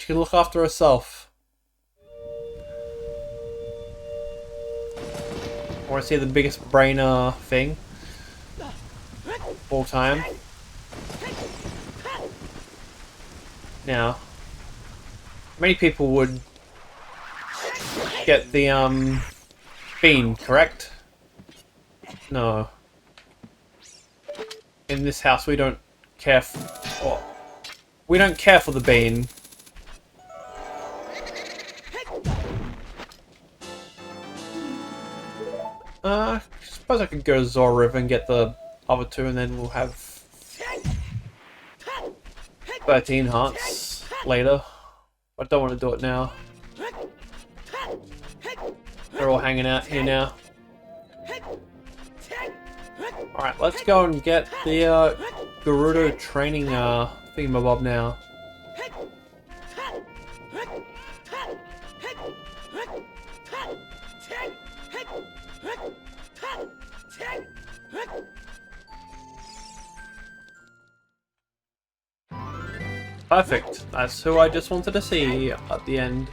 She can look after herself. I want to see the biggest brainer thing of all time. Now, many people would get the bean, correct? No. In this house, we don't care. We don't care for the bean. I suppose I could go to Zora River and get the other two, and then we'll have 13 hearts later. I don't want to do it now. They're all hanging out here now. Alright, let's go and get the Gerudo training thingamabob now. Perfect. That's who I just wanted to see at the end.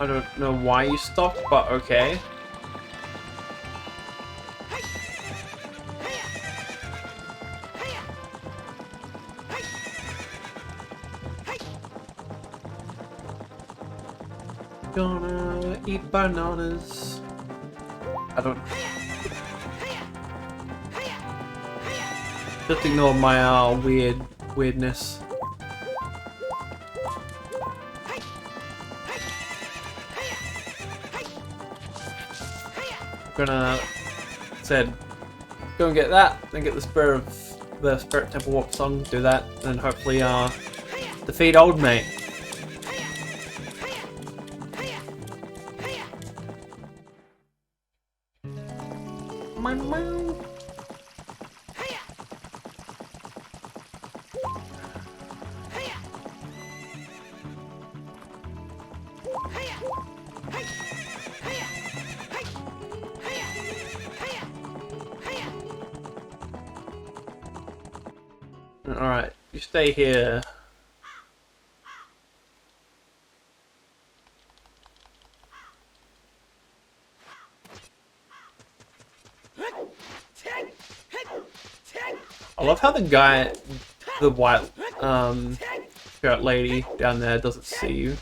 I don't know why you stopped, but okay. Gonna eat bananas. I don't. Just ignore my weirdness. I'm gonna go and get that, then get the Spirit Temple Warp song, do that, and hopefully defeat Old Mate. Alright, you stay here. I love how the white shirt lady down there doesn't see you.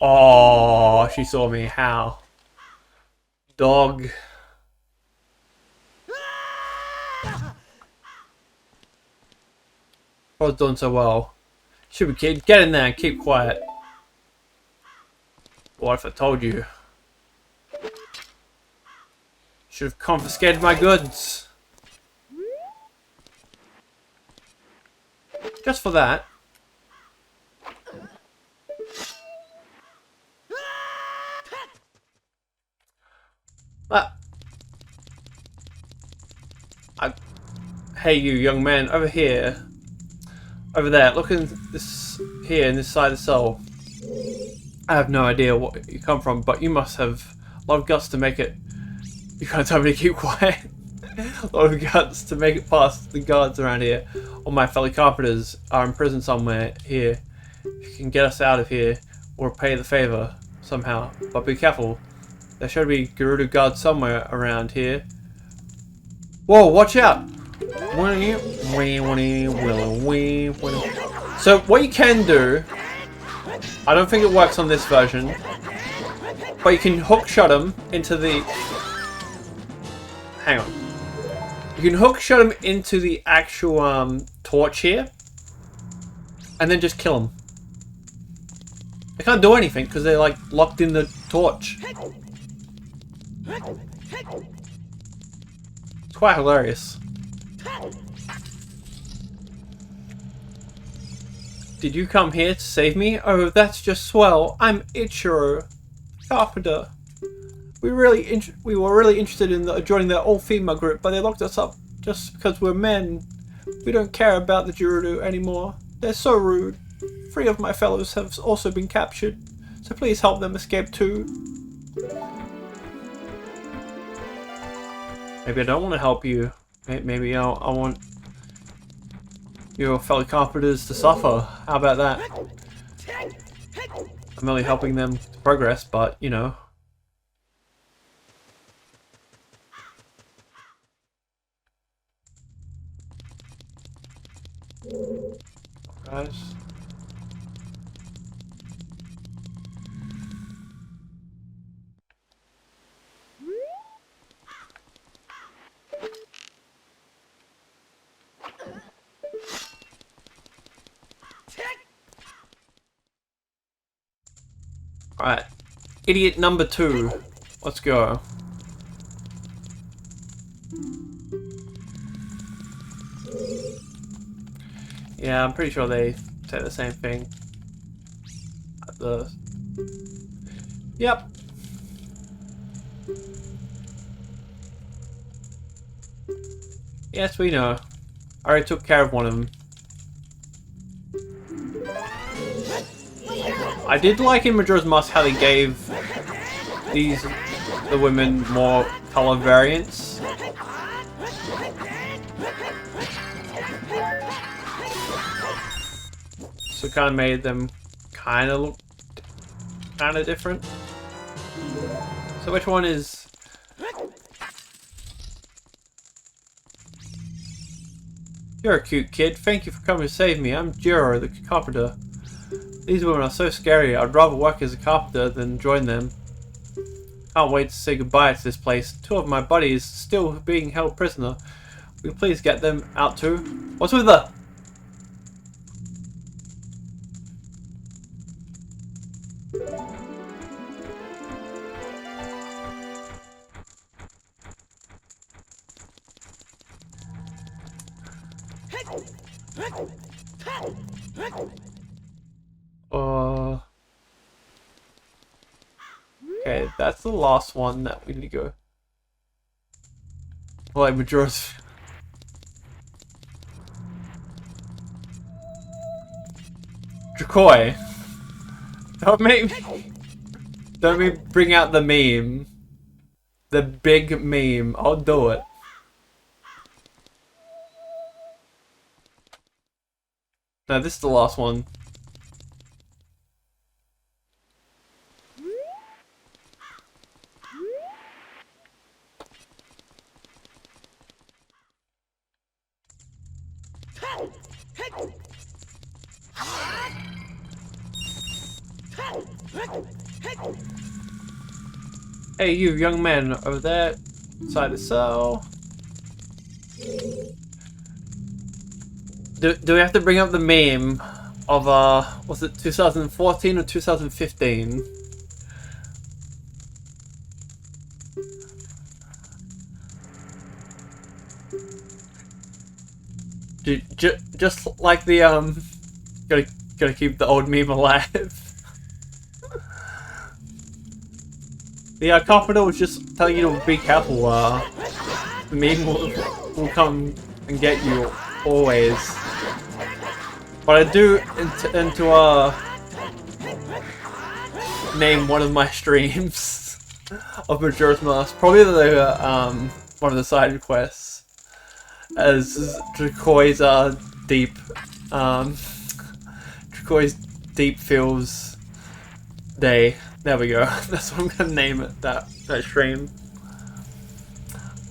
Oh, she saw me. How? Dog. I was doing so well. Stupid kid, get in there and keep quiet. What if I told you? Should have confiscated my goods. Just for that. Hey you, young man, over here. Over there, look in this here in this side of the cell. I have no idea what you come from, but you must have a lot of guts to make it. You can't tell me to keep quiet. A lot of guts to make it past the guards around here. All my fellow carpenters are in prison somewhere here. If you can get us out of here, we'll repay the favor somehow. But be careful. There should be Gerudo guards somewhere around here. Whoa, watch out! So what you can do, I don't think it works on this version, but you can hook shot him into the... Hang on. You can hook shot him into the actual torch here, and then just kill him. They can't do anything because they're like locked in the torch. It's quite hilarious. Did you come here to save me? Oh, that's just swell. I'm Ichiro, carpenter. We were really interested in joining the all-female group, but they locked us up just because we're men. We don't care about the Gerudo anymore. They're so rude. 3 of my fellows have also been captured, so please help them escape too. Maybe I don't want to help you. Maybe I want your fellow carpenters to suffer. How about that? I'm only helping them to progress, but you know. Guys. Alright. Idiot number 2. Let's go. Yeah, I'm pretty sure they say the same thing. Yep. Yes, we know. I already took care of one of them. I did like in Majora's Mask how they gave the women more color variants. So it kind of made them kind of look kind of different. So which one is... You're a cute kid. Thank you for coming to save me. I'm Jiro, the carpenter. These women are so scary. I'd rather work as a carpenter than join them. Can't wait to say goodbye to this place. 2 of my buddies still being held prisoner. Will you please get them out too? What's with the... Okay, that's the last one that we need to go. Well, like Majora's... Drakoi. Don't me bring out the meme. The big meme. I'll do it. No, this is the last one. Hey, you young man over there, inside the cell. Do we have to bring up the meme of was it 2014 or 2015? Just like the gotta keep the old meme alive. The carpenter was just telling you to be careful. The meme will come and get you always. But I do into name one of my streams of Majora's Mask, probably the one of the side quests, as Dracoi's deep Dracoi's Deep Feels Day. There we go. That's what I'm gonna name it. That stream.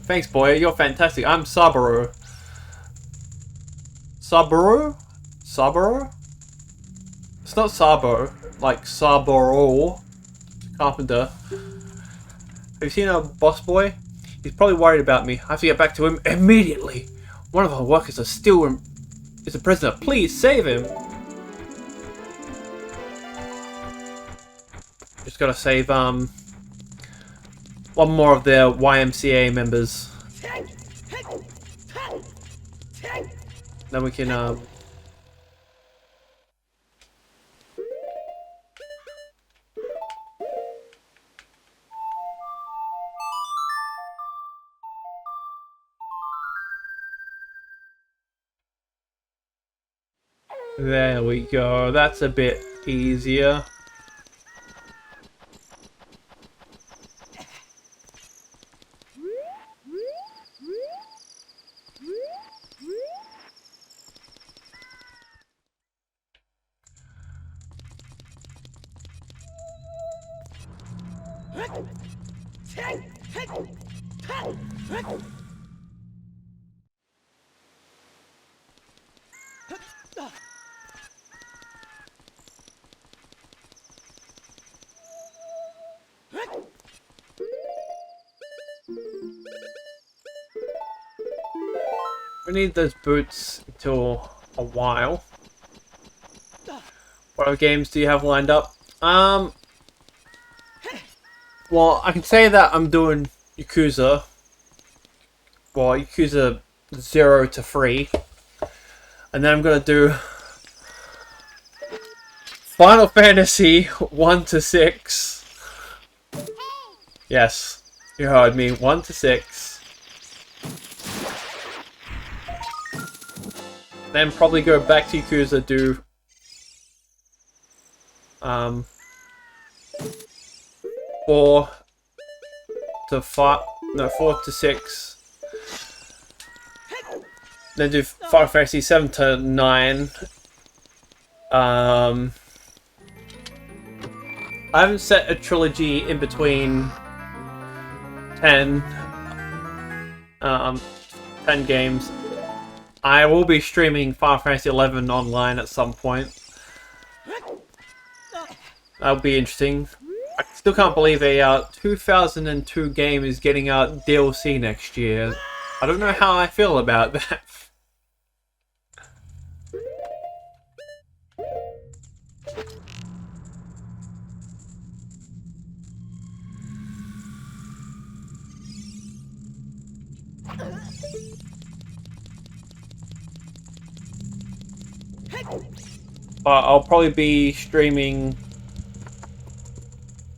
Thanks, boy. You're fantastic. I'm Saburo. Saburo? Saburo? It's not Sabo. Like Saburo. Carpenter. Have you seen a boss boy? He's probably worried about me. I have to get back to him immediately. One of our workers is a prisoner. Please save him. Just gotta save one more of their YMCA members. Then we can there we go. That's a bit easier. We need those boots until a while. What other games do you have lined up? Well, I can say that I'm doing Yakuza. Well, Yakuza 0 to 3. And then I'm gonna do Final Fantasy 1 to 6. Yes, you heard me. 1 to 6. Then probably go back to Yakuza, do 4 to 5, no, 4 to 6. Then do Final Fantasy 7 to 9. I haven't set a trilogy in between 10 games. I will be streaming Final Fantasy 11 online at some point. That'll be interesting. I still can't believe a 2002 game is getting out DLC next year. I don't know how I feel about that. But I'll probably be streaming.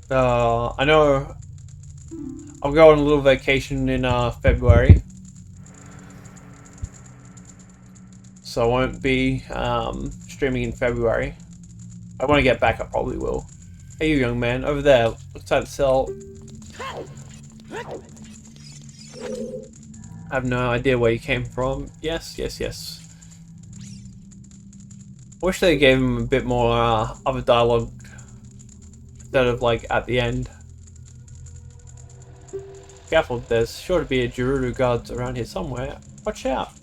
I know I'll go on a little vacation in February, so I won't be streaming in February. When I get back, I probably will. Hey, you young man over there, looks like the cell. I have no idea where you came from. Yes, yes, yes. I wish they gave him a bit more other dialogue instead of like at the end. Careful, there's sure to be a Gerudo guard around here somewhere. Watch out.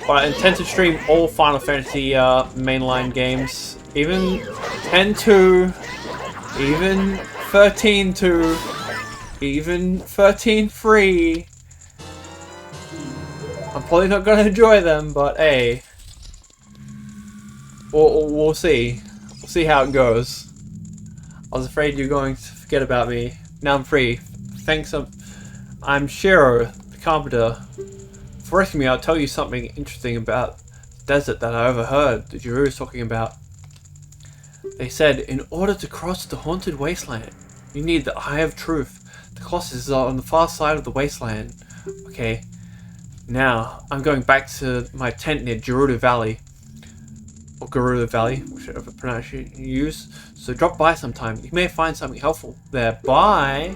But I intend to stream all Final Fantasy mainline games, even 10-2, even 13-2, even 13-3. I'm probably not going to enjoy them, but hey, we'll see. We'll see how it goes. I was afraid you're going to forget about me. Now I'm free. Thanks. I'm Shiro, the carpenter. For rescuing me, I'll tell you something interesting about the desert that I overheard the Gerudos talking about. They said, in order to cross the haunted wasteland, you need the Eye of Truth. The Colossus is on the far side of the wasteland. Okay. Now, I'm going back to my tent near Gerudo Valley. Or Gerudo Valley, whichever pronunciation you use. So drop by sometime. You may find something helpful there. Bye!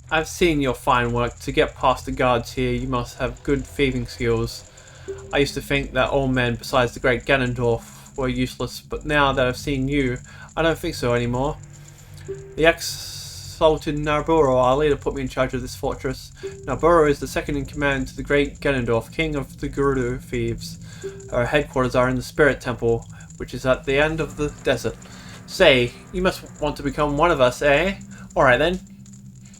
I've seen your fine work. To get past the guards here, you must have good thieving skills. I used to think that all men besides the great Ganondorf were useless, but now that I've seen you, I don't think so anymore. The exalted Naburo, our leader, put me in charge of this fortress. Naburo is the second in command to the great Ganondorf, king of the Gerudo thieves. Our headquarters are in the Spirit Temple, which is at the end of the desert. Say, you must want to become one of us, eh? Alright then.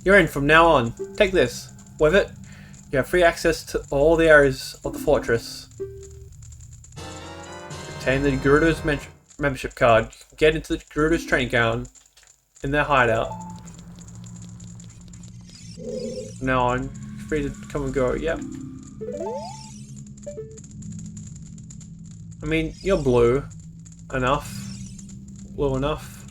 You're in from now on. Take this. With it, you have free access to all the areas of the fortress. Obtain the Gerudo's membership card. Get into the Gerudo's training ground in their hideout. From now on, free to come and go. Yep. I mean, you're blue enough. Blue enough.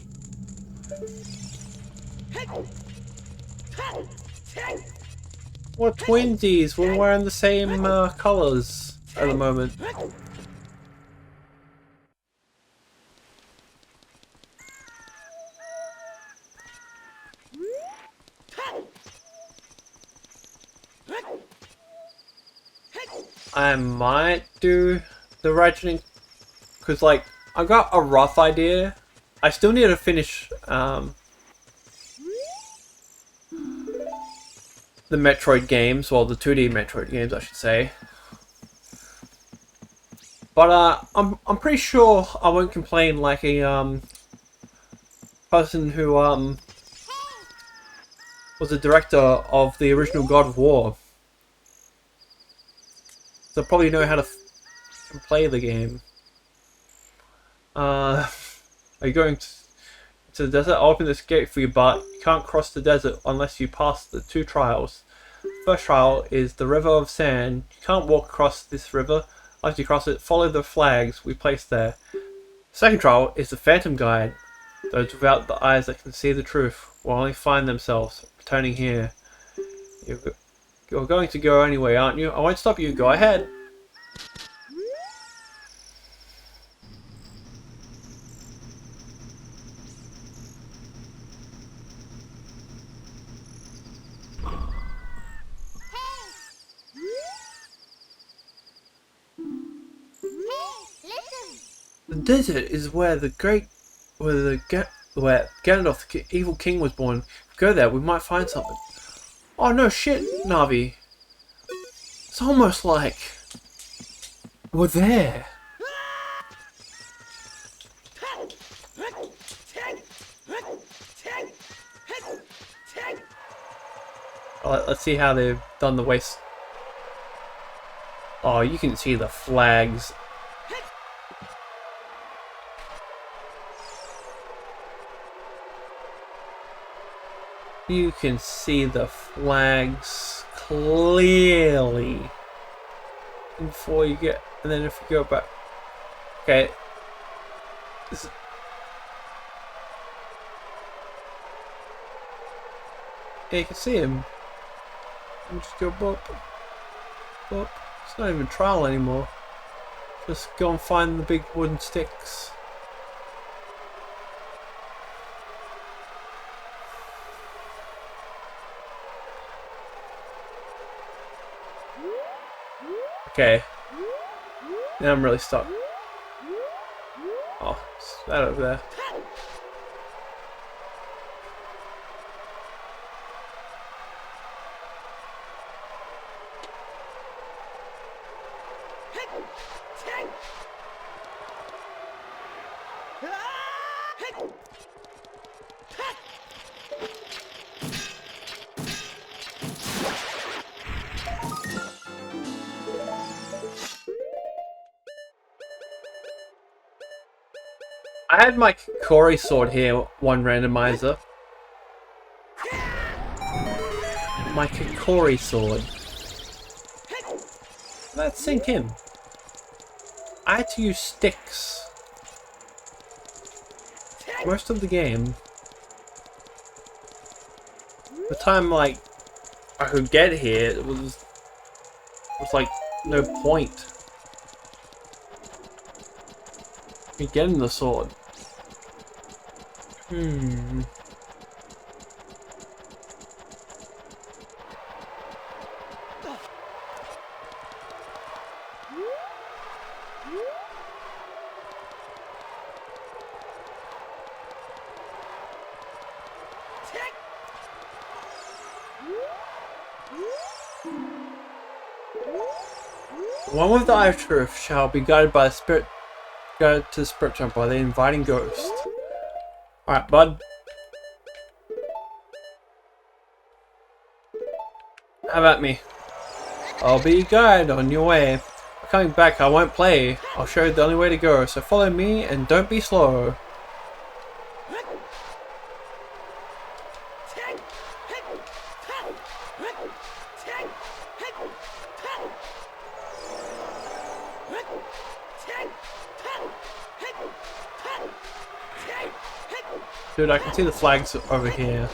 We're twinsies. We're wearing the same colours at the moment. I might do the ratcheting because, like, I got a rough idea. I still need to finish the Metroid games, well, the 2D Metroid games, I should say. But I'm pretty sure I won't complain like a person who was the director of the original God of War. So probably know how to play the game. Are you going to the desert? I'll open this gate for you, but you can't cross the desert unless you pass the 2 trials. First trial is the River of Sand. You can't walk across this river. After you cross it, follow the flags we placed there. Second trial is the Phantom Guide. Those without the eyes that can see the truth will only find themselves returning here. You're going to go anyway, aren't you? I won't stop you. Go ahead. The desert is where where Ganondorf, the evil king, was born. If we go there, we might find something. Oh no shit, Navi. It's almost like we're there. Let's see how they've done the waste. Oh, you can see the flags. You can see the flags clearly before you get, and then if you go back, okay, yeah, you can see him. And just go bop, bop. It's not even trial anymore. Just go and find the big wooden sticks. Okay. Now I'm really stuck. Oh, it's that over there. I had my Kikori sword here, one randomizer. My Kikori sword. Let's sink in. I had to use sticks most of the game. The time like I could get here, it was like no point in getting the sword. The one with the eye of truth shall be guided by the spirit Go to the Spirit Temple. Are they inviting ghosts? Alright, bud. How about me? I'll be your guide on your way. Coming back, I won't play. I'll show you the only way to go, so follow me and don't be slow. Dude, I can see the flags over here.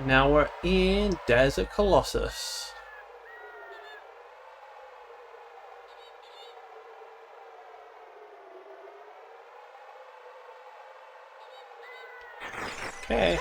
Now we're in Desert Colossus. Okay.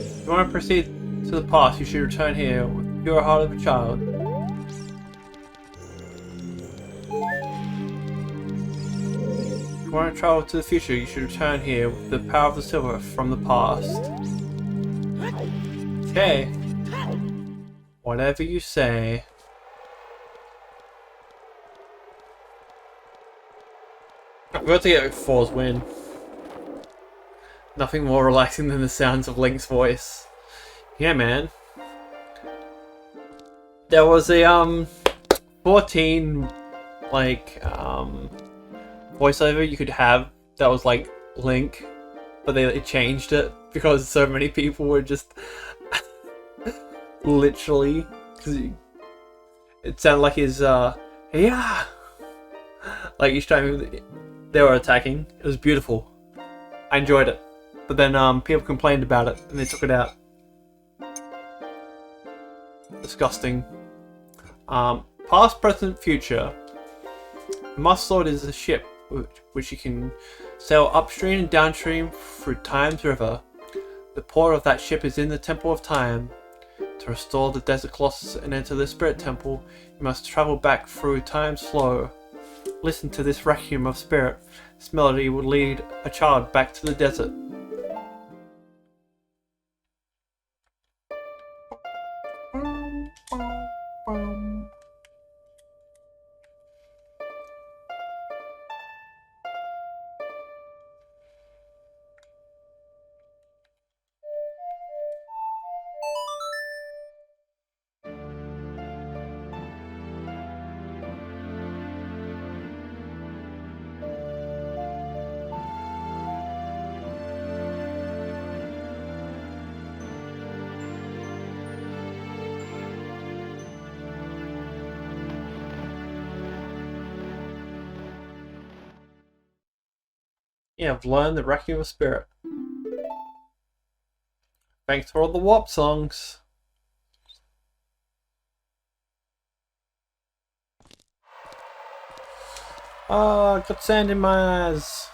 If you want to proceed to the past, you should return here with the pure heart of a child. If you want to travel to the future, you should return here with the power of the silver from the past. Okay. Whatever you say. I'm going to get 4's win. Nothing more relaxing than the sounds of Link's voice. Yeah, man. There was a 14 like voiceover you could have that was like Link, but they changed it because so many people were just literally, because it sounded like his yeah, like each time they were attacking. It was beautiful. I enjoyed it. But then people complained about it and they took it out. Disgusting. Past, present, future. The Master Sword is a ship which you can sail upstream and downstream through Time's River. The port of that ship is in the Temple of Time. To restore the Desert Colossus and enter the Spirit Temple, you must travel back through Time's flow. Listen to this requiem of spirit. This melody will lead a child back to the desert. Yeah, I've learned the Requiem of Spirit. Thanks for all the warp songs. Oh, got sand in my eyes.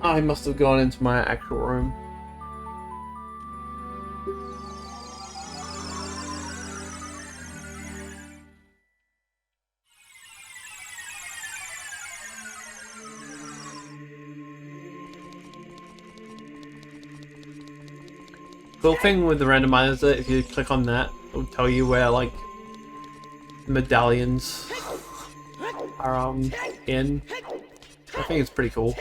I must have gone into my actual room. Cool thing with the randomizer, if you click on that, It'll tell you where like medallions are in. I think it's pretty cool.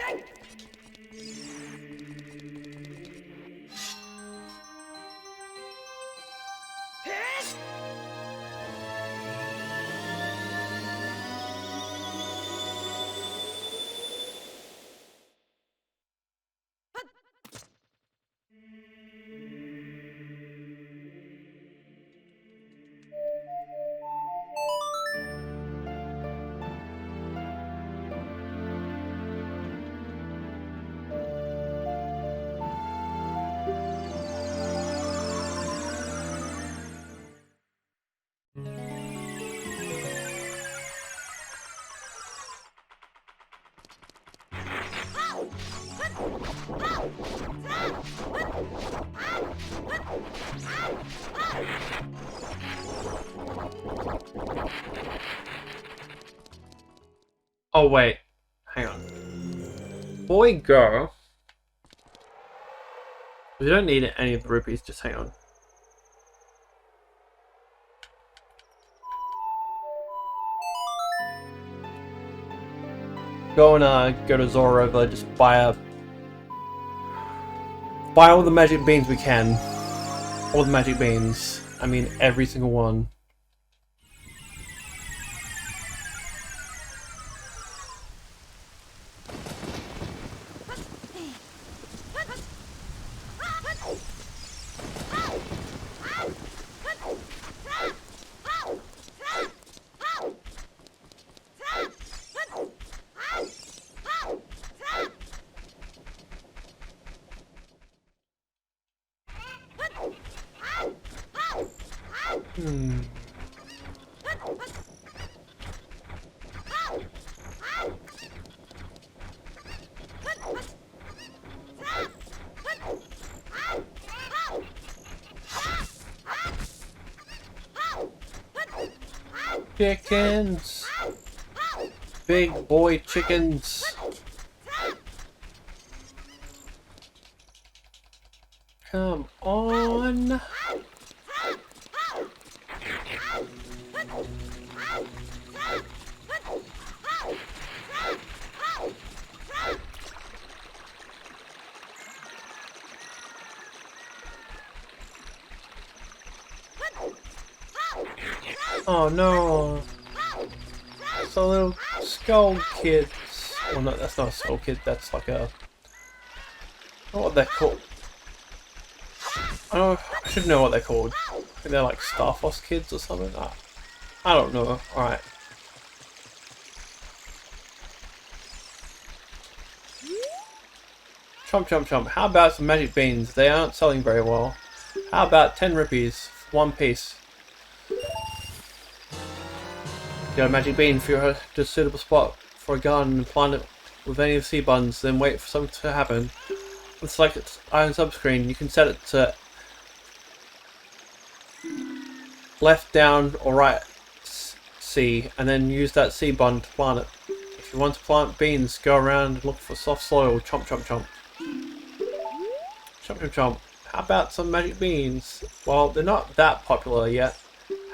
Oh wait, hang on. Before we go, we don't need any of the rupees, just hang on. Go and go to Zora River, just buy all the magic beans we can. All the magic beans. I mean every single one. Chickens! Big boy chickens! Come on! Oh no! It's a little skull kid. Well, no, that's not a skull kid. That's like a. I don't know what they're called. I should know what they're called. I think they're like Star Fox kids or something. I don't know. Alright. Chomp chomp chomp. How about some magic beans? They aren't selling very well. How about 10 rupees for one piece? Get a magic bean for your just suitable spot for a garden and plant it with any of the seed buttons, then wait for something to happen. And select its iron subscreen. You can set it to left, down, or right C, and then use that C button to plant it. If you want to plant beans, go around and look for soft soil. Chomp chomp chomp. Chomp chomp chomp. How about some magic beans? Well, they're not that popular yet.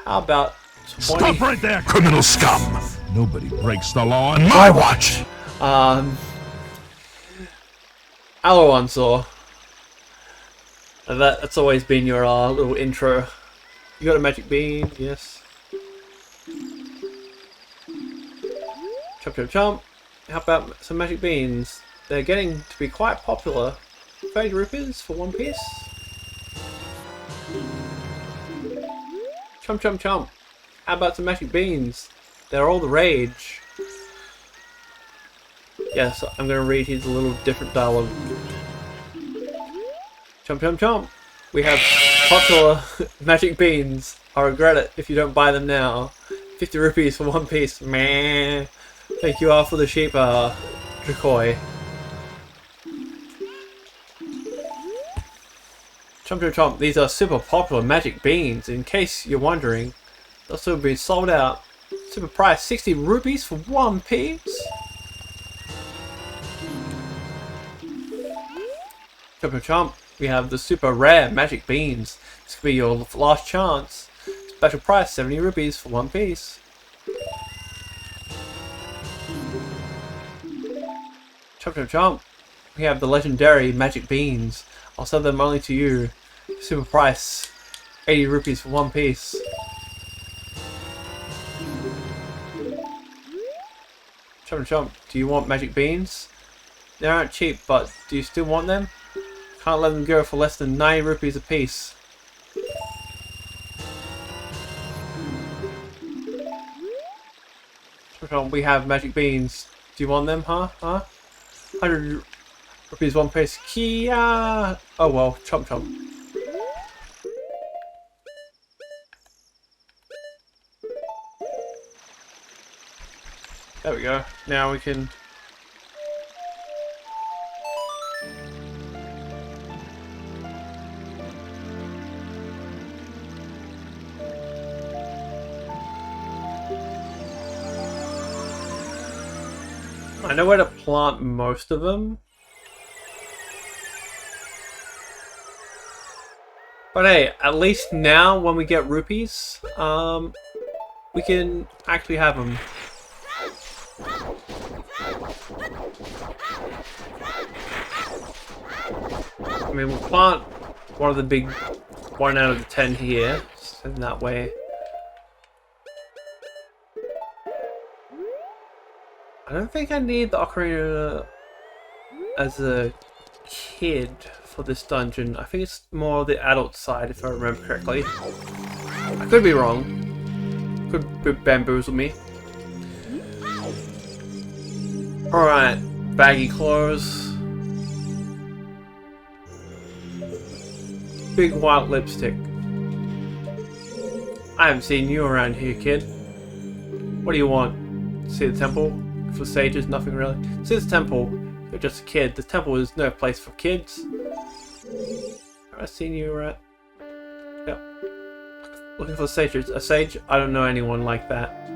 How about 20... Stop right there, criminal scum! Nobody breaks the law on my watch! Aloansor. That's always been your little intro. You got a magic bean, yes. Chomp chomp chomp. How about some magic beans? They're getting to be quite popular. 30 rupees for one piece. Chomp chomp chomp. How about some magic beans? They're all the rage. Yes, I'm going to read his little different dialogue. Chomp chomp chomp. We have popular magic beans. I regret it if you don't buy them now. 50 rupees for one piece. Meh. Thank you all for the sheep, Dracoi. Chomp chomp chomp. These are super popular magic beans. In case you're wondering, they'll still be sold out. Super price, 60 rupees for one piece. Chomp chomp chomp. We have the super rare magic beans. This could be your last chance. Special price, 70 rupees for one piece. Chomp chomp chomp. We have the legendary magic beans. I'll sell them only to you. Super price, 80 rupees for one piece. Chomp chomp. Do you want magic beans? They aren't cheap, but do you still want them? Can't let them go for less than 90 rupees a piece. We have magic beans. Do you want them, huh? 100 rupees one piece. Kia! Oh well, chomp chomp. There we go. Now we can... I know where to plant most of them. But hey, at least now when we get rupees, we can actually have them. I mean, we'll plant one of the big 1 out of the 10 here, so in that way. I don't think I need the Ocarina as a kid for this dungeon. I think it's more the adult side, if I remember correctly. I could be wrong. Could bamboozle me. Alright, baggy clothes. Big white lipstick. I haven't seen you around here, kid. What do you want? See the temple? For sages, nothing really. See the temple. You're just a kid. The temple is no place for kids. Have I seen you around? Yep. Looking for sages. A sage? I don't know anyone like that.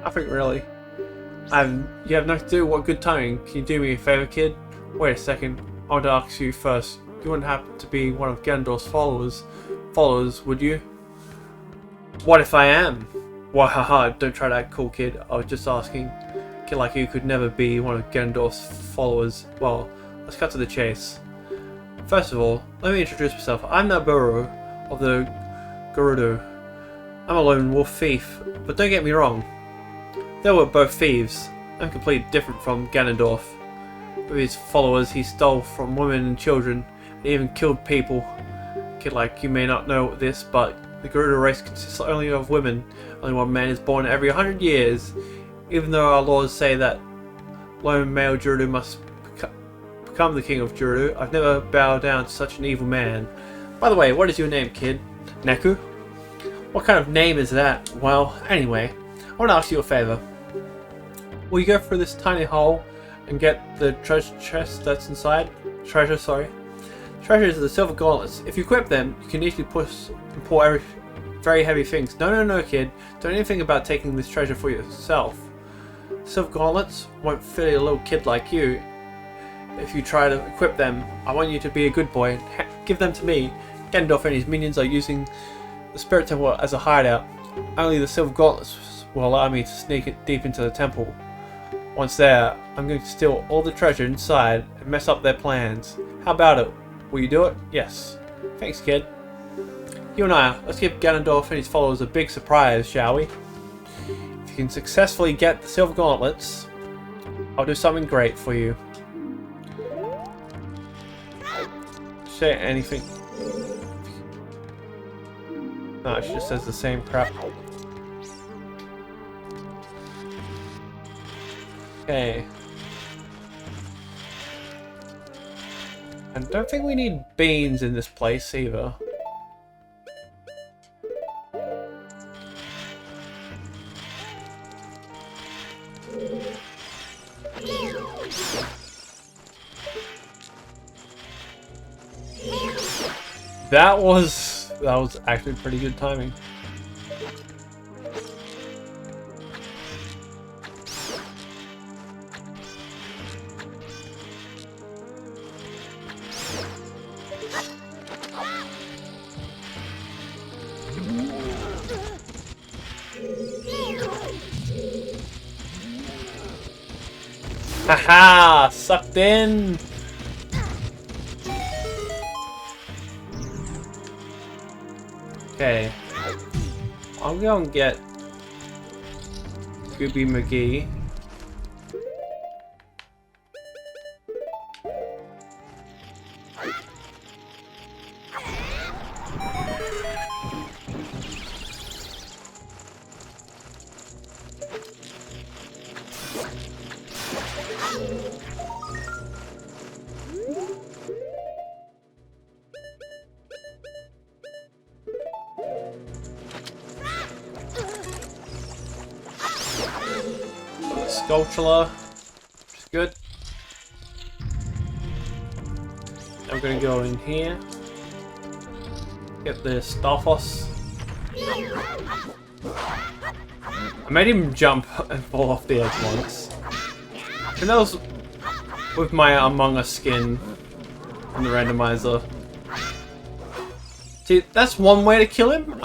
Nothing really. You have nothing to do. What good timing. Can you do me a favor, kid? Wait a second. I want to ask you first. You wouldn't happen to be one of Ganondorf's followers, would you? What if I am? Why, haha, don't try to act cool, kid. I was just asking. A kid like you could never be one of Ganondorf's followers. Well, let's cut to the chase. First of all, let me introduce myself. I'm Naboru of the Gerudo. I'm a lone wolf thief, but don't get me wrong. They were both thieves. I'm completely different from Ganondorf. With his followers, he stole from women and children, and even killed people. A kid like you may not know this, but the Gerudo race consists only of women. Only one man is born every 100 years. Even though our laws say that lone male Gerudo must become the king of Gerudo, I've never bowed down to such an evil man. By the way, what is your name, kid? Neku? What kind of name is that? Well, anyway, I want to ask you a favor. Will you go through this tiny hole and get the treasure chest that's inside? Treasure, sorry. Treasures are the silver gauntlets. If you equip them, you can easily push and pull very heavy things. No, kid. Don't even think about taking this treasure for yourself. Silver gauntlets won't fit a little kid like you. If you try to equip them, I want you to be a good boy and give them to me. Ganondorf and his minions are using the Spirit Temple as a hideout. Only the silver gauntlets will allow me to sneak it deep into the temple. Once there, I'm going to steal all the treasure inside and mess up their plans. How about it? Will you do it? Yes. Thanks, kid. You and I, let's give Ganondorf and his followers a big surprise, shall we? If you can successfully get the silver gauntlets, I'll do something great for you. Say anything. No, she just says the same crap. Okay. I don't think we need beans in this place either. That was actually pretty good timing. Haha! Sucked in! Okay. I'm gonna get Gooby McGee. Sculpture, which is good. I'm gonna go in here. Get the Starfoss. I made him jump and fall off the edge once. And that was with my Among Us skin on the randomizer. See, that's one way to kill him.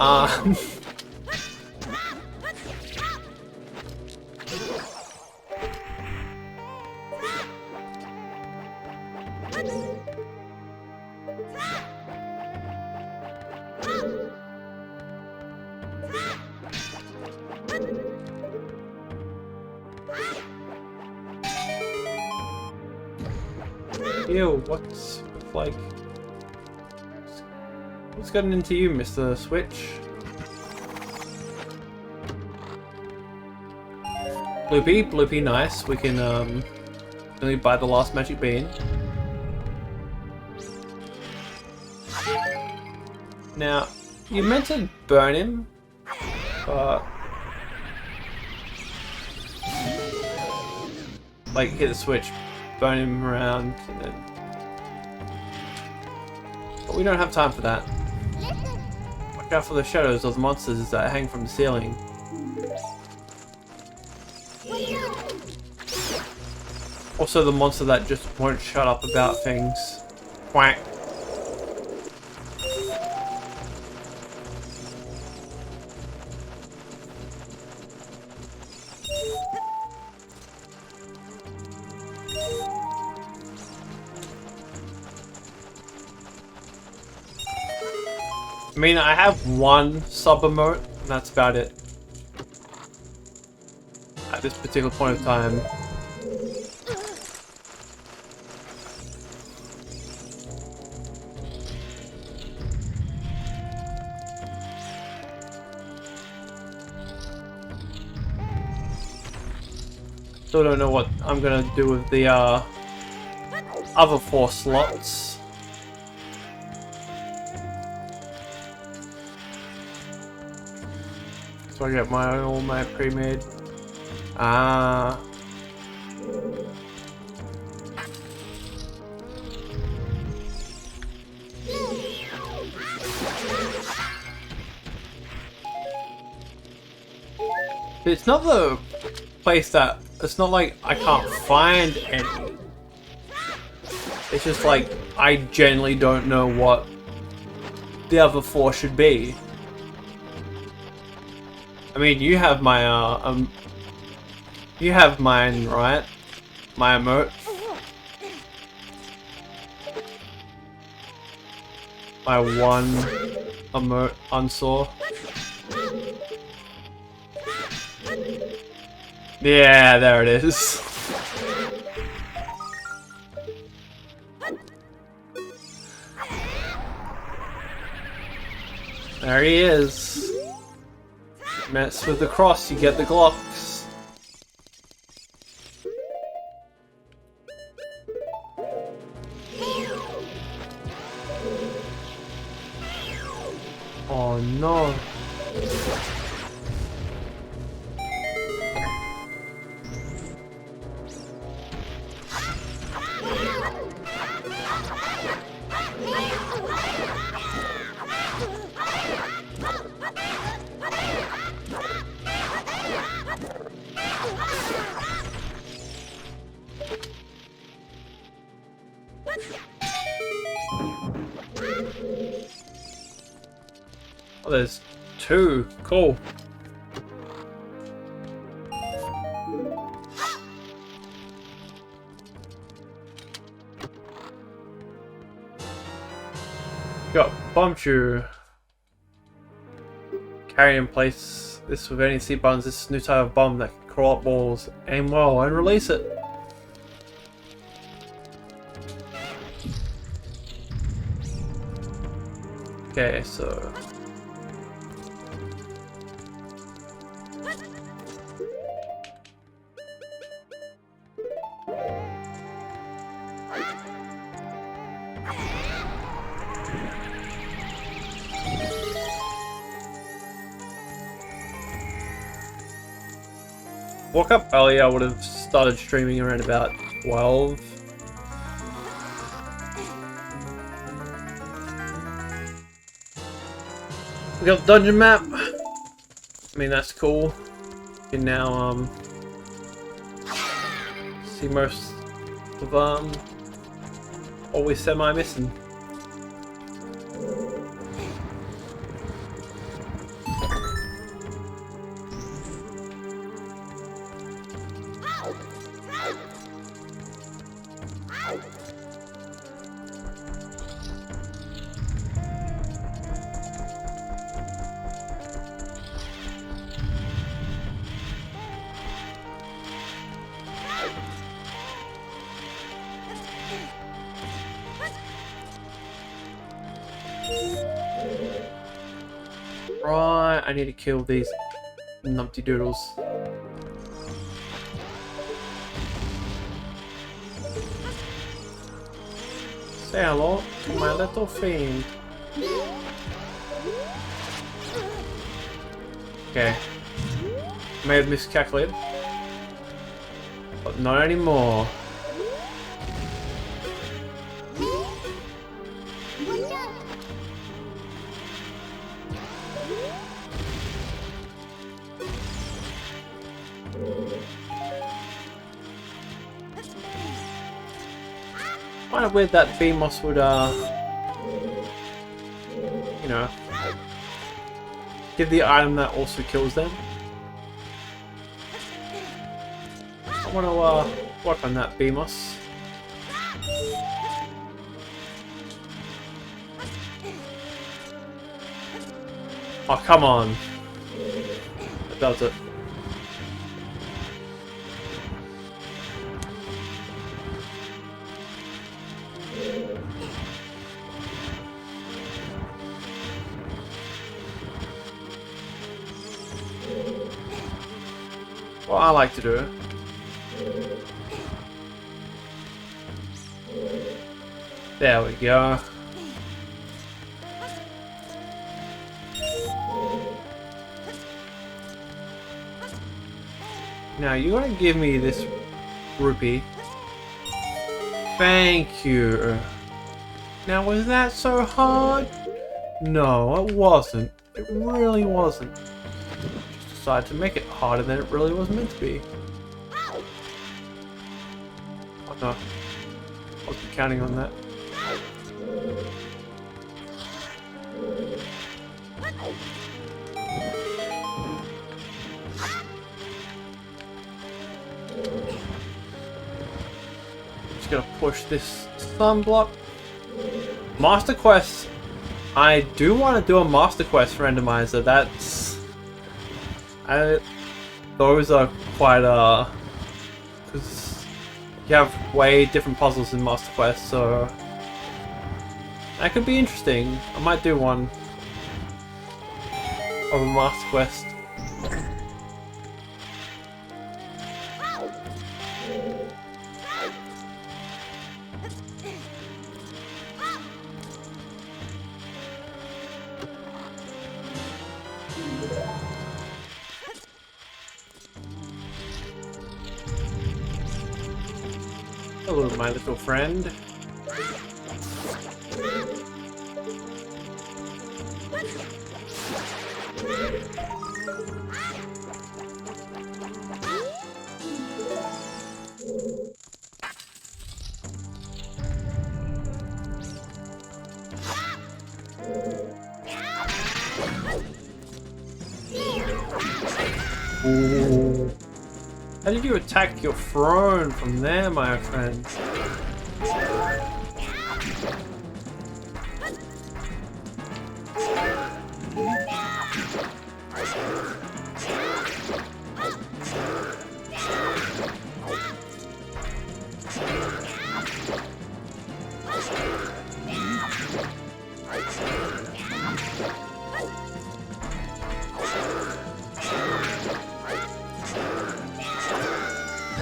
Ew, what's like? What's gotten into you, Mr. Switch? Bloopy, nice. We can really buy the last magic bean. Now, you meant to burn him, but like hit the switch, burn him around, and then. But we don't have time for that. Watch out for the shadows of the monsters that hang from the ceiling. Also the monster that just won't shut up about things. Quack. I mean, I have one sub-emote, and that's about it. At this particular point of time. Still don't know what I'm gonna do with the other 4 slots. So I get all my pre-made. It's not the place that. It's not like I can't find any. It's just like I genuinely don't know what the other 4 should be. I mean, you have my you have mine, right? My emote. My one emote unsaw. Yeah, there it is. There he is. Mess with the cross, you get the Glocks. Oh no. Oh, there's 2. Cool. Bomb Chew. Carry in place this with any C buttons. This new type of bomb that can crawl up walls, aim well, and release it. Okay, so woke up earlier, I would have started streaming around about 12. We got the dungeon map. I mean, that's cool. You can now see most of what we semi-missing. Right, I need to kill these numpty doodles. Say hello to my little friend. Okay. May have miscalculated. But not anymore. Kind of weird that BMOS would, you know, give the item that also kills them. I want to work on that BMOS. Oh, come on. That does it. What I like to do there we go. Now you gotta give me this rupee. Thank you. Now was that so hard? No, it wasn't. It really wasn't. Decided to make it harder than it really was meant to be. Oh no. I wasn't counting on that. Just gonna push this sunblock. Master Quest. I do want to do a Master Quest randomizer. That's those are quite because you have way different puzzles in Master Quest, so that could be interesting. I might do one of a Master Quest. Hello, my little friend. Ooh. How did you attack your throne from there, my friend?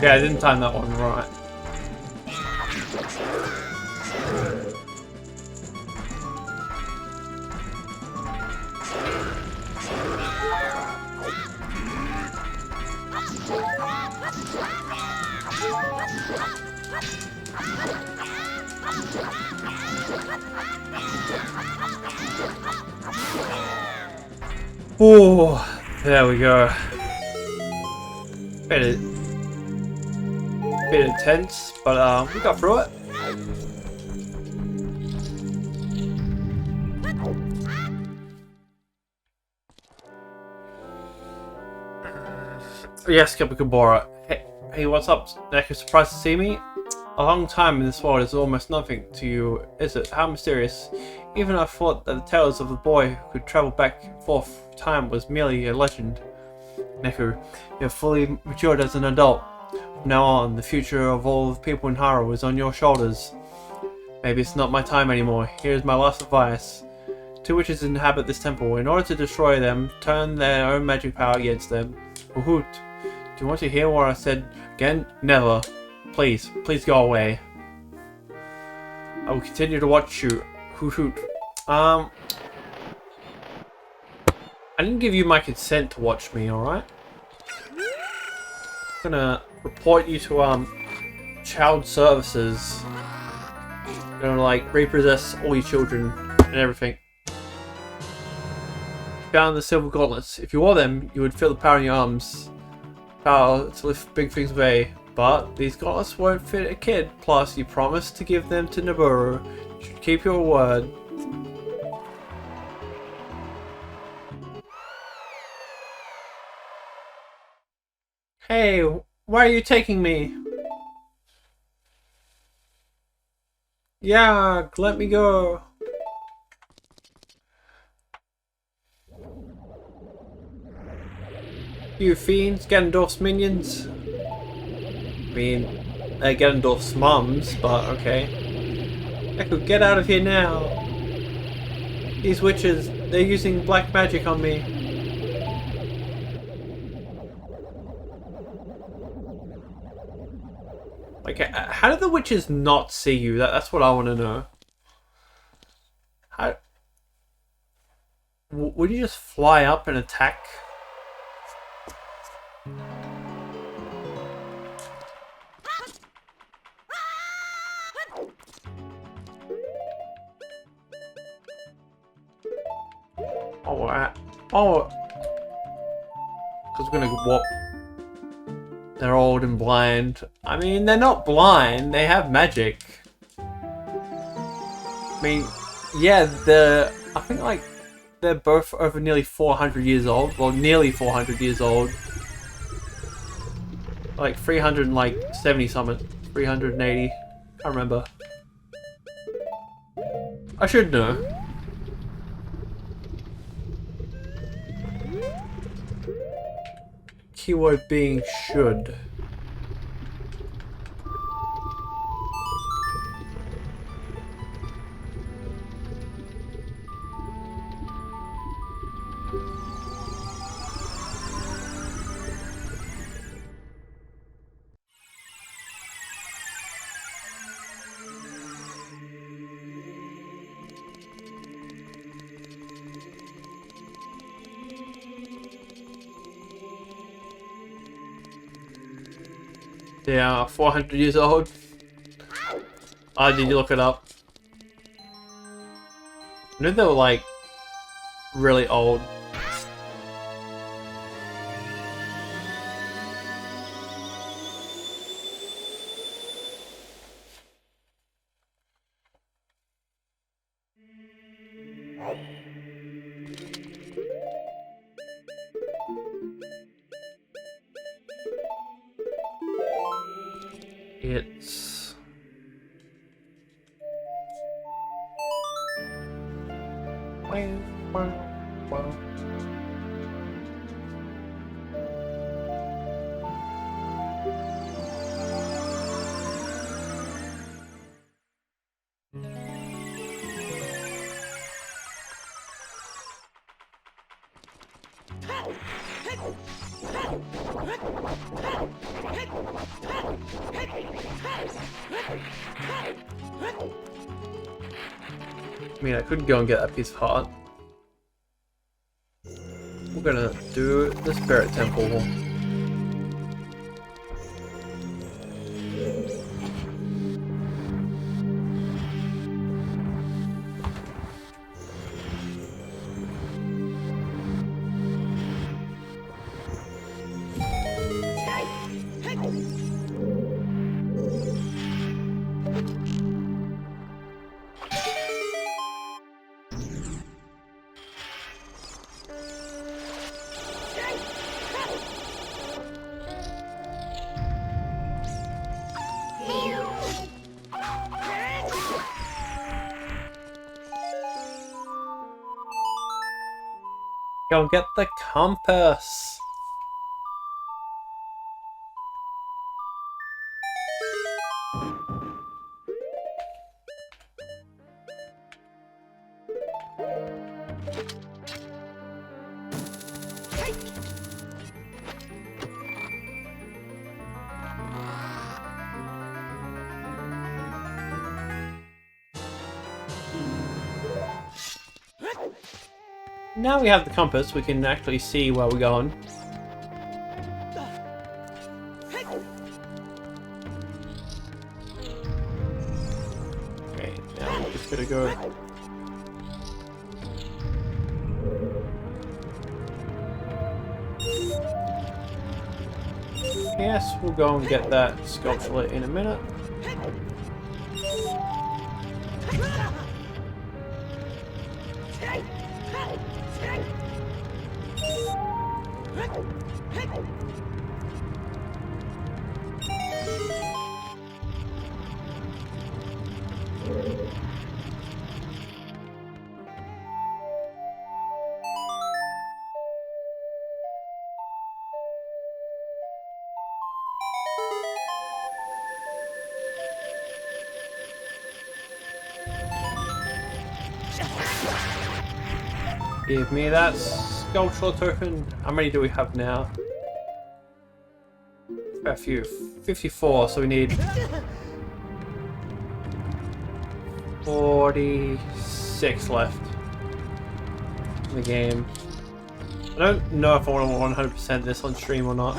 Yeah, I didn't time that one right. Oh, there we go. Bit intense, but we got through it. Yes, Kabukabora. Hey, what's up? Neku, surprised to see me? A long time in this world is almost nothing to you, is it? How mysterious. Even I thought that the tales of the boy who could travel back and forth time was merely a legend. Neku, you're fully matured as an adult. From now on, the future of all the people in Haro is on your shoulders. Maybe it's not my time anymore. Here's my last advice. Two witches inhabit this temple. In order to destroy them, turn their own magic power against them. Hoot. Do you want to hear what I said again? Never. Please go away. I will continue to watch you. Hoot. I didn't give you my consent to watch me, alright? I'm gonna report you to, child services. I'm gonna, like, repossess all your children and everything. Found the silver gauntlets. If you wore them, you would feel the power in your arms. Power to lift big things away. But these gauntlets won't fit a kid. Plus, you promised to give them to Naburu. You should keep your word. Hey, why are you taking me? Yeah, let me go. You fiends, Ganondorf's minions. I mean, they're Ganondorf's mums, but okay. Echo, get out of here now. These witches, they're using black magic on me. Like, how did the witches not see you? That's what I want to know. How... Would you just fly up and attack? Oh, because we're gonna whoop. They're old and blind. I mean, they're not blind. They have magic. I mean, yeah, I think like they're both over nearly 400 years old. Well, nearly 400 years old. Like 370 something. 380. Can't remember. I should know. Keyword being should. They are 400 years old. Oh, did you look it up? I knew they were like really old. It's I mean, I could go and get that piece of heart. We're gonna do the Spirit Temple. Go and get the compass. Now we have the compass, we can actually see where we're going. Okay, now we're just gonna go. Yes, we'll go and get that sculpture in a minute. Give me that sculptural token. How many do we have now? A few. 54, so we need 46 left in the game. I don't know if I want to 100% this on stream or not.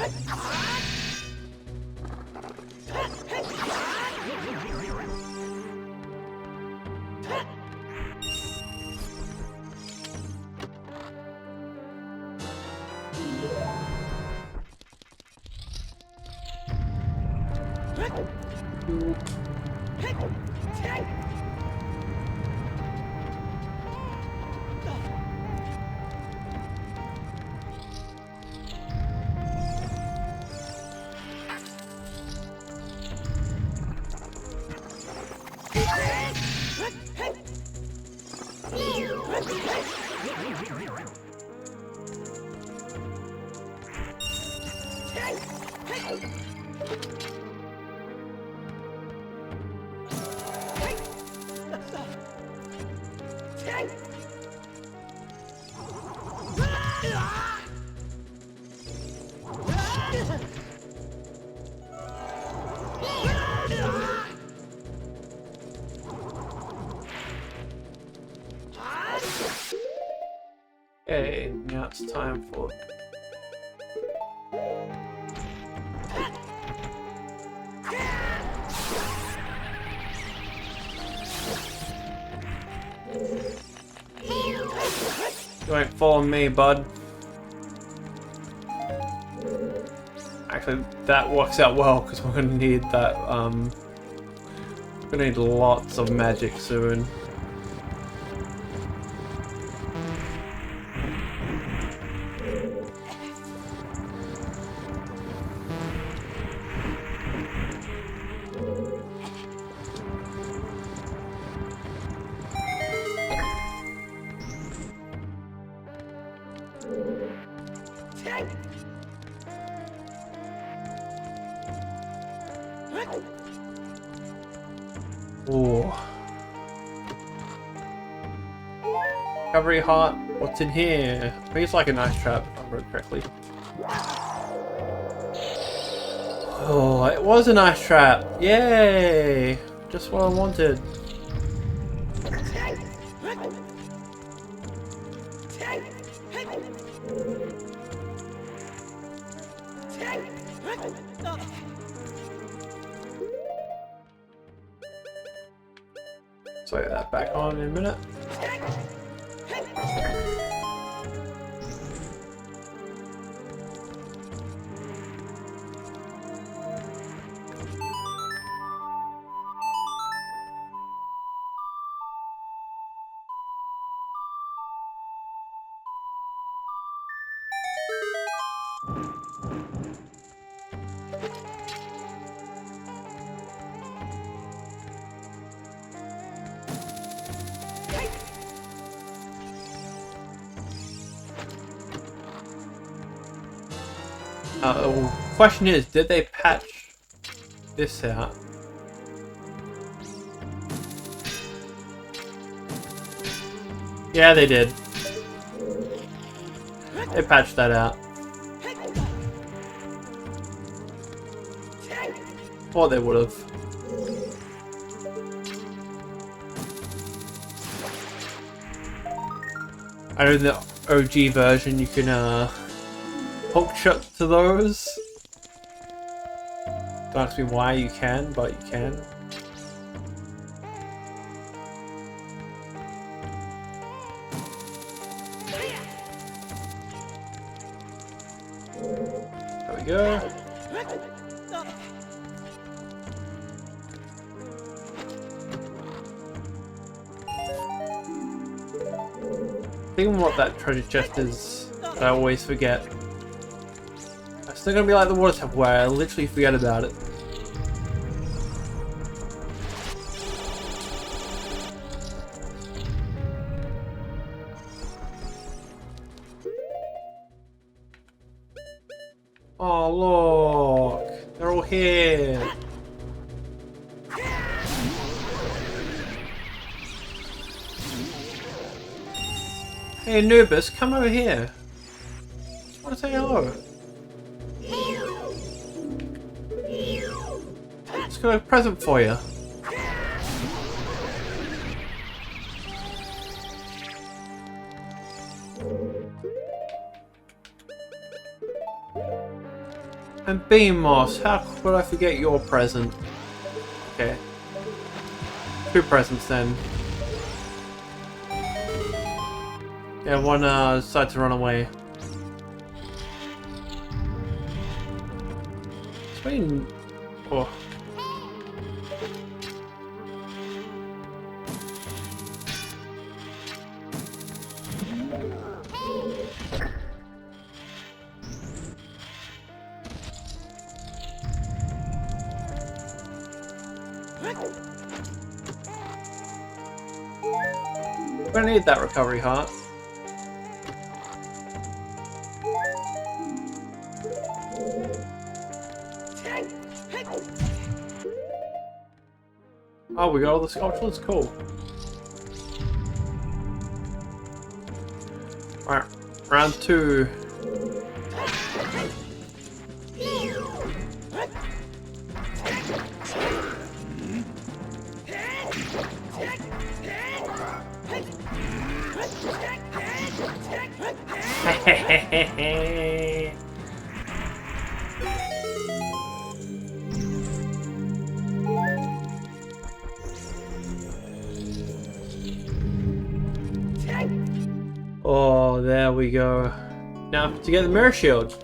Okay, now it's time for... You ain't following me, bud. Actually, that works out well, because we're gonna need that, we're gonna need lots of magic soon. Ooh. Recovery heart, what's in here? I think it's like a nice trap, if I remember correctly. Oh, it was an ice trap. Yay! Just what I wanted. So get that back on in a minute. The question is, did they patch this out? Yeah, they did. They patched that out. Or they would have. I know in the OG version you can hook shot to those. Don't ask me why you can, but you can. There we go. Thinking what that treasure chest is, I always forget. It's still gonna be like the water tap where I literally forget about it. Oh look, they're all here. Hey Anubis, come over here. Just want to say hello. Just got a present for you. And Beam Moss, how could I forget your present? Okay. 2 presents then. Yeah, one decided to run away. Between... Oh. We're gonna need that recovery heart. Oh, we got all the sculptures? Cool. Alright, round 2. Oh, there we go. Now to get the mirror shield.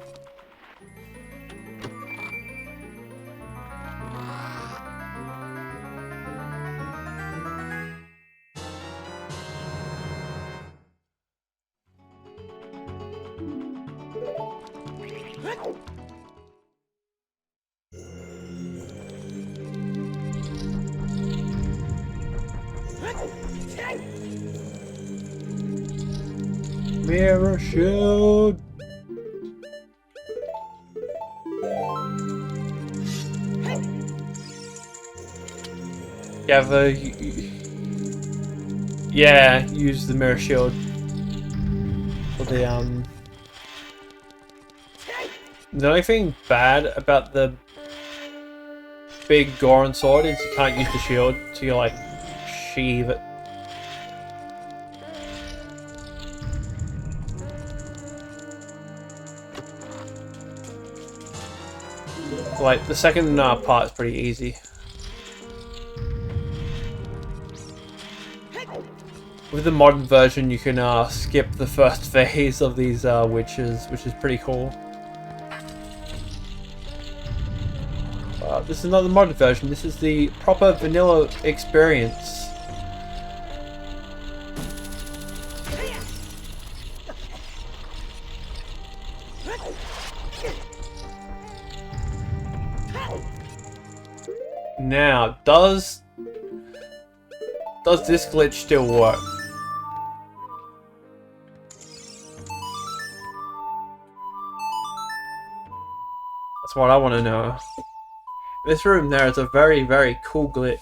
Mirror shield. Yeah, use the mirror shield for the The only thing bad about the big Goron sword is you can't use the shield, so you like sheathe it. Like the second part is pretty easy. With the modern version, you can skip the first phase of these witches, which is pretty cool. This is not the modern version. This is the proper vanilla experience. Now, does this glitch still work? That's what I want to know. This room there is a very, very cool glitch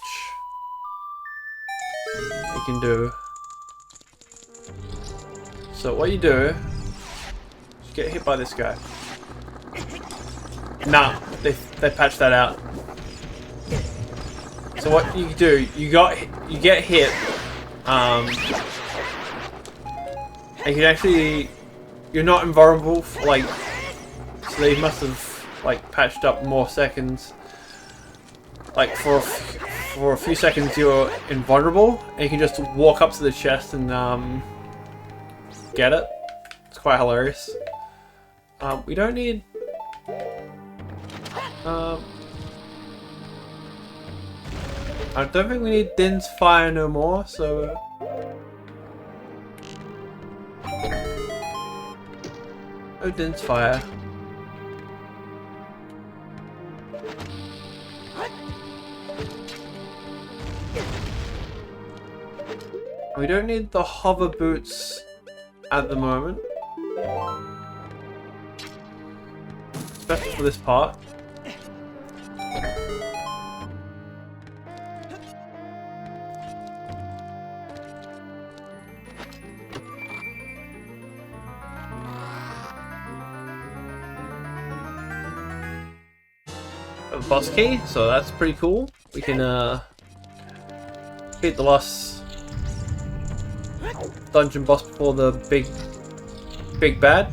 you can do. So what you do, just get hit by this guy. Nah, they patched that out. So what you do, you get hit, and you can actually, you're not invulnerable for like, so they must have like patched up more seconds. Like for a few seconds you're invulnerable, and you can just walk up to the chest and get it. It's quite hilarious. We don't need. I don't think we need Din's fire no more, so. Oh, Din's fire. We don't need the hover boots at the moment. Especially for this part. A boss key, so that's pretty cool. We can beat the last dungeon boss before the big bad.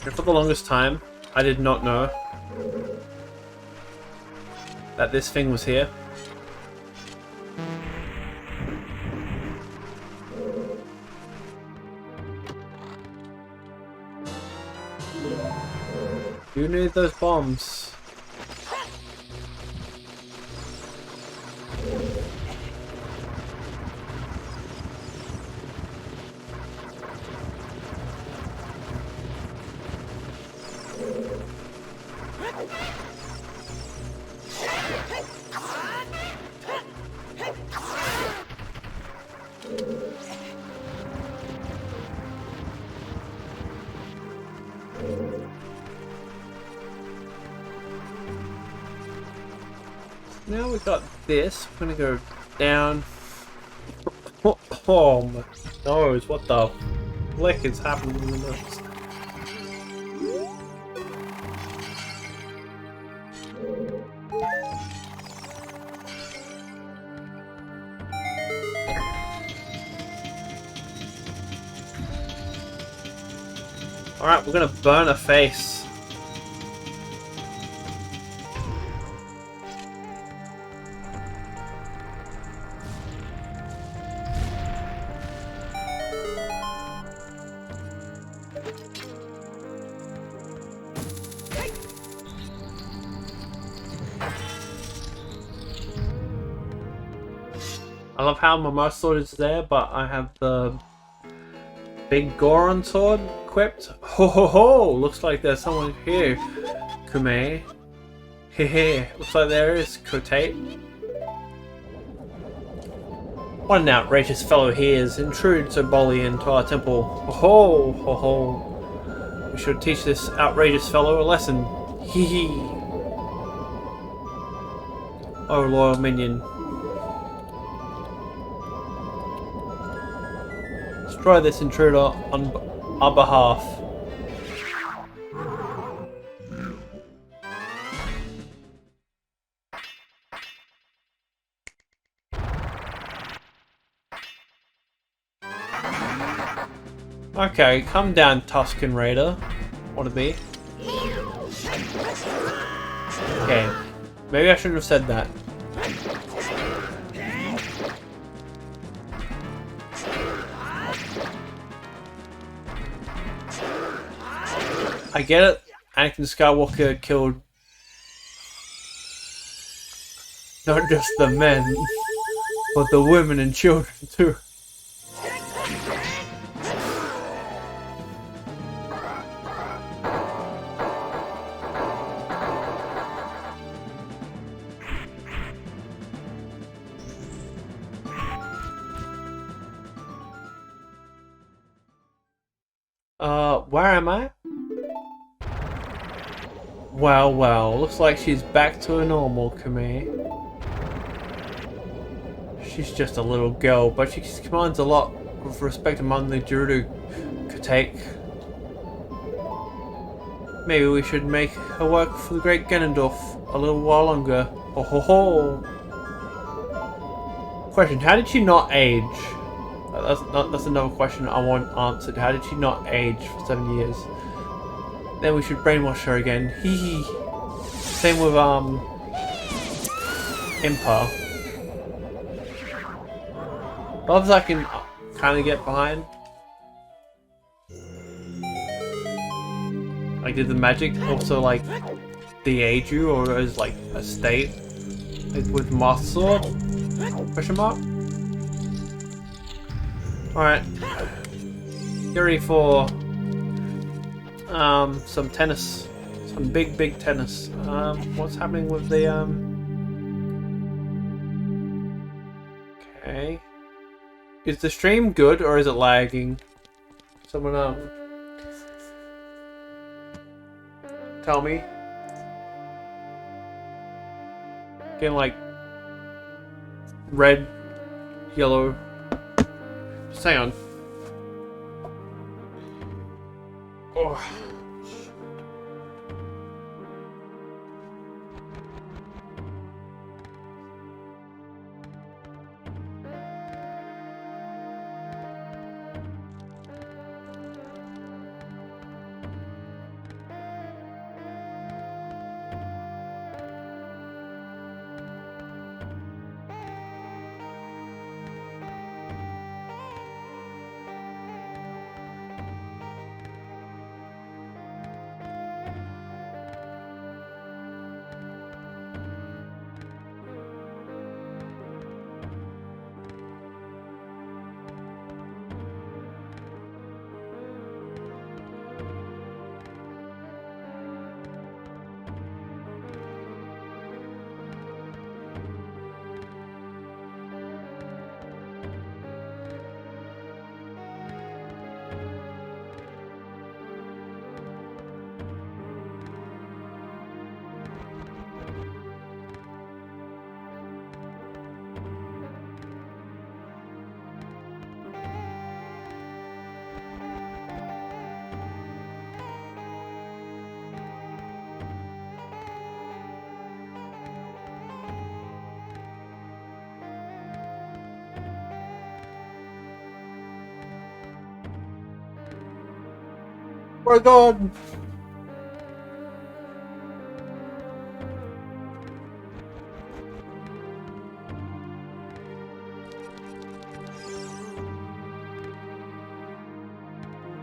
And for the longest time, I did not know that this thing was here. You need those bombs. Now we got this. We're gonna go down. Oh my nose! What the flick is happening in the nose? All right, we're gonna burn a face. I love how my mouse sword is there, but I have the big Goron sword equipped. Ho ho ho! Looks like there's someone here. Kume. Hehe. Looks like there is Kotate. What an outrageous fellow he is, intruded so boldly into our temple. Ho ho ho! We should teach this outrageous fellow a lesson. Hee hee. Oh, loyal minion. destroy this intruder on our behalf. Okay, come down, Tusken Raider. Wanna be? Okay, maybe I shouldn't have said that. I get it. Anakin Skywalker killed not just the men, but the women and children too. Where am I? Well, well, looks like she's back to a normal, Kami. She's just a little girl, but she commands a lot of respect among the Gerudo Katek. Maybe we should make her work for the great Ganondorf a little while longer. Ho ho ho! Question, how did she not age? That's another question I want answered. How did she not age for 7 years? Then we should brainwash her again. Hee hee. Same with Impa. Others I can kind of get behind. Like, did the magic also like de-age you, or is like a state with Master Sword? Question mark. Alright, get ready for some tennis, some big tennis. What's happening with the Okay, is the stream good or is it lagging? Someone tell me. Getting like red, yellow. Just hang on. Oh. Oh my god!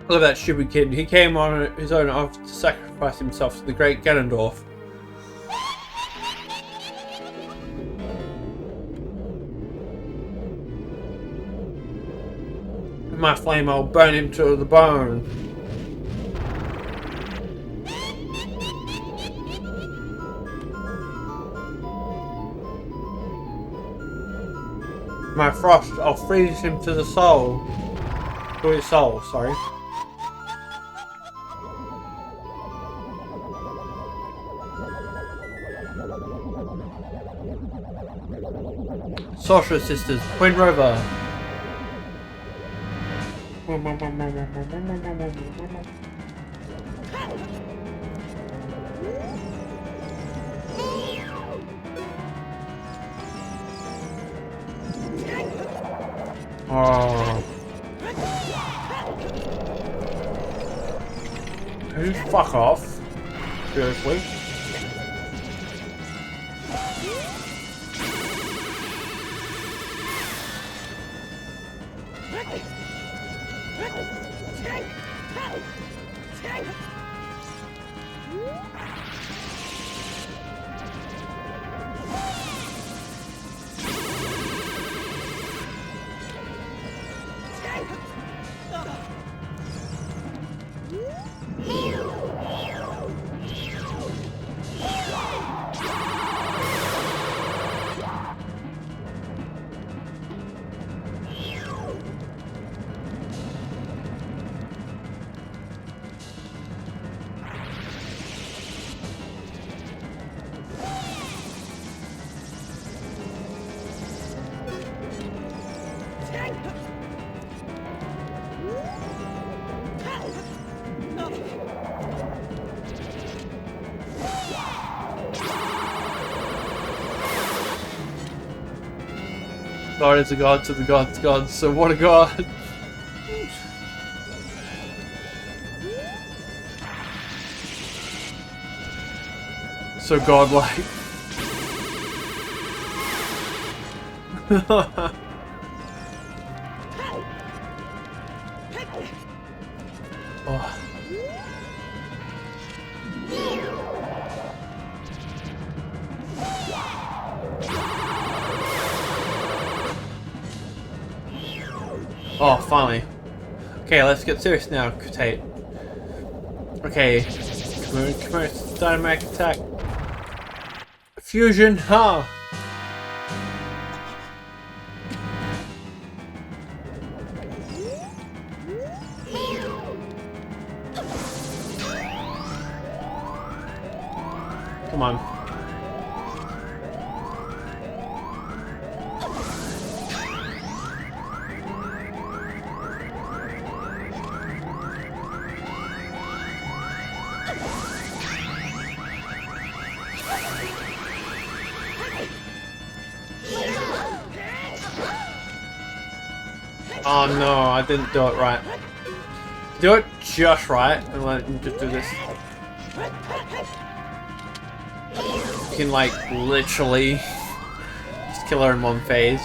Look at that stupid kid. He came on his own after to sacrifice himself to the great Ganondorf. In my flame, I'll burn him to the bone. My frost, I'll freeze him to the soul. To his soul, sorry. Sorcerer Sisters, Twin Rover. Oh. Can you fuck off? Seriously? God is a god to the god's god, so what a god! So godlike. Oh. Oh, finally. Okay, let's get serious now, Tate. Okay, come on, dynamic attack. Fusion, ha! Come on. Oh no, I didn't do it right. Do it just right, and let me just do this. You can like literally just kill her in one phase.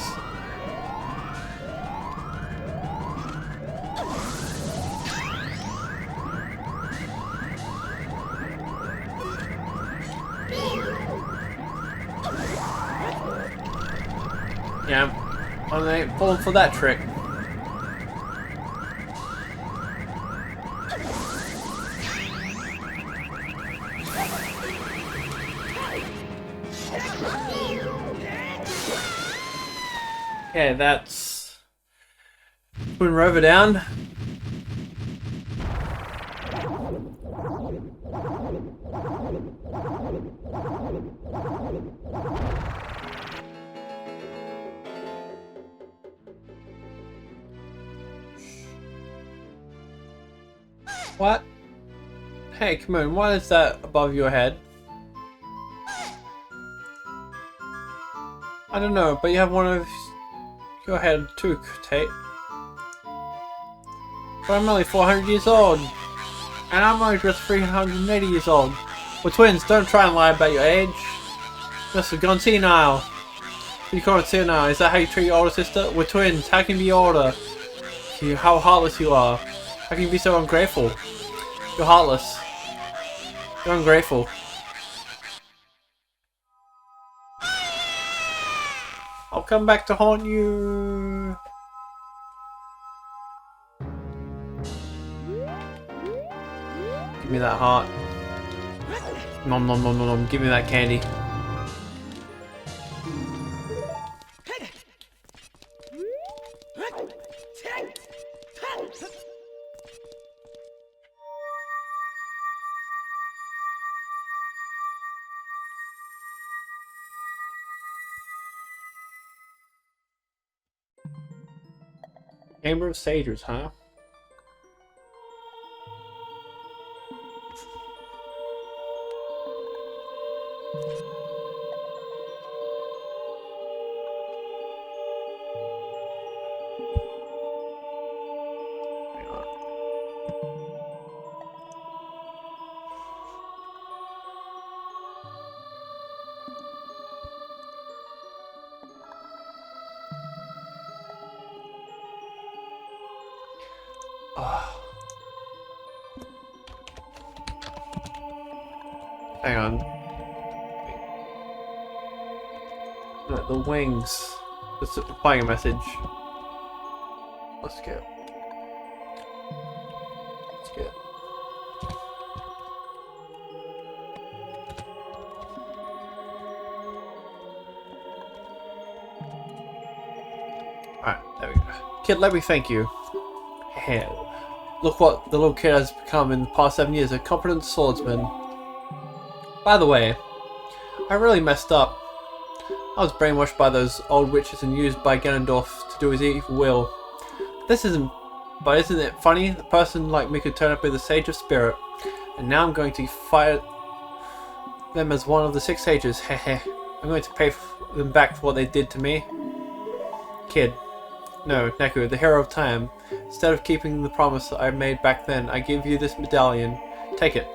Yeah, I ain't falling for that trick. Okay, that's Twin Rover down. What? Hey, come on, why is that above your head? I don't know, but you have one of your head too, Tate. But I'm only 400 years old. And I'm only just 380 years old. We're twins, don't try and lie about your age. Must have gone senile. You call it senile, is that how you treat your older sister? We're twins, how can you be older? See how heartless you are. How can you be so ungrateful? You're heartless. You're ungrateful. I'll come back to haunt you. Give me that heart. Nom nom nom nom nom. Give me that candy. Chamber of Sages, huh? Hang on. No, the wings. Just replying a message. Let's go. Let's go. Alright, there we go. Kid, let me thank you. Look what the little kid has become in the past 7 years, a competent swordsman. By the way, I really messed up. I was brainwashed by those old witches and used by Ganondorf to do his evil will. But isn't it funny? A person like me could turn up with a sage of spirit, and now I'm going to fight them as one of the 6 sages. Heh. I'm going to pay them back for what they did to me. Kid. No, Neku, the hero of time. Instead of keeping the promise that I made back then, I give you this medallion. Take it.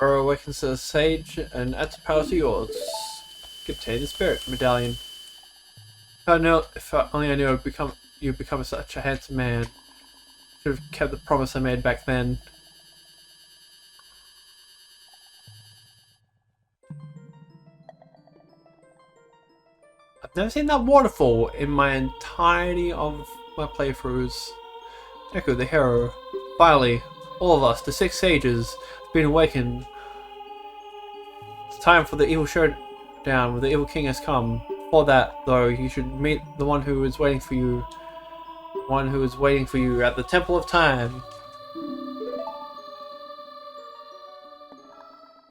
Or awakens as a sage and adds power to yours. Contain the spirit medallion. If only I knew you'd become such a handsome man. Should have kept the promise I made back then. I've never seen that waterfall in my entirety of my playthroughs. Neku, the hero. Finally, all of us, the 6 sages, have been awakened. It's time for the evil showdown where the evil king has come. Before that, though, you should meet the one who is waiting for you. One who is waiting for you at the Temple of Time.